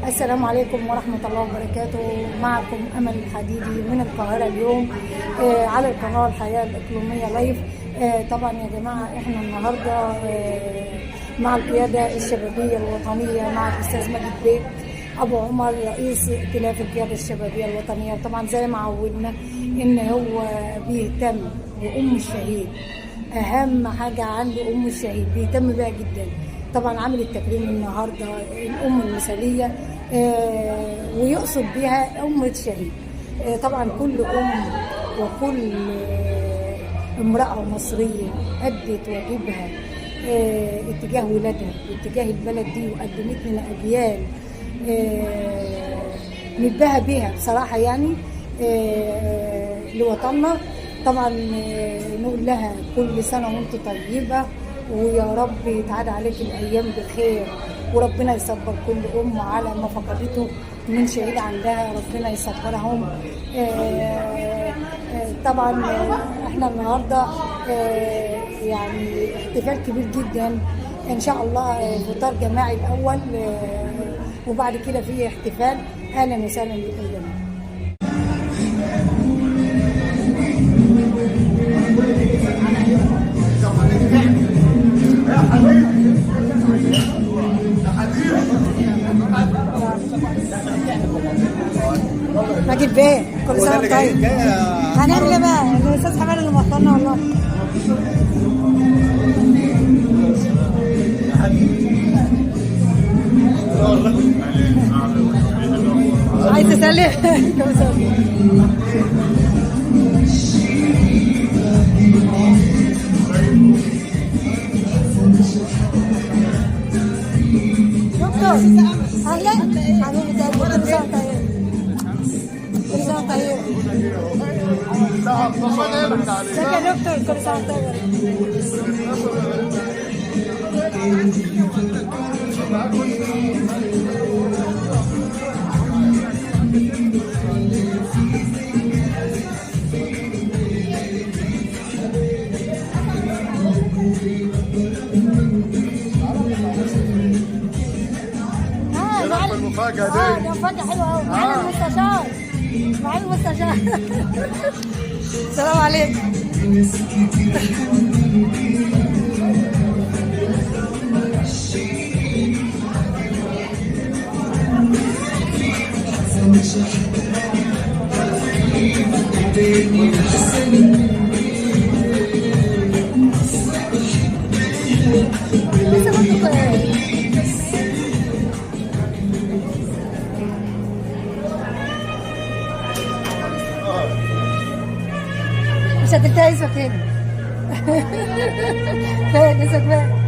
السلام عليكم ورحمة الله وبركاته. معكم أمل الحديدي من القاهرة اليوم على القناة الحياة الإقليمية لايف. طبعا يا جماعة احنا النهاردة مع القيادة الشبابية الوطنية مع الأستاذ ماجد بيك أبو عمر رئيس ائتلاف القيادة الشبابية الوطنية. طبعا زي ما عودنا إن هو بيهتم بأم الشهيد، أهم حاجة عنده أم الشهيد بيهتم بيها جدا. طبعا عامل التكريم النهارده الام المثاليه ويقصد بها ام الشهيد. طبعا كل ام وكل امراه مصريه ادت واجبها اتجاه ولادها واتجاه البلد دي، وقدمت لنا اجيال نتباهى بها بصراحه يعني لوطننا. طبعا نقول لها كل سنه وانت طيبه، ويا رب يتعاد عليك الايام بخير، وربنا يصبر كل ام على ما فقدته من شهيد عندها، ربنا يصبرهم. طبعا احنا النهارده يعني احتفال كبير جدا ان شاء الله، فطار جماعي الاول وبعد كده في احتفال. اهلا وسهلا بكم جميعا. ماجد بيه كل سنه وانت طيب. هنعمل ايه بقى؟ الاستاذ حماد اللي موصلنا والله. عايز تسلي كل سنه. اهلا حبيبي كل سنه طيب. كل سنه طيب. ازيك يا دكتور؟ كل سنه طيب. المفاجأة دي مفاجأة حلوة أوي. معانا المستشار. معانا المستشار. السلام عليكم. مش هتنتهي اسمك فين؟ فين اسمك فين؟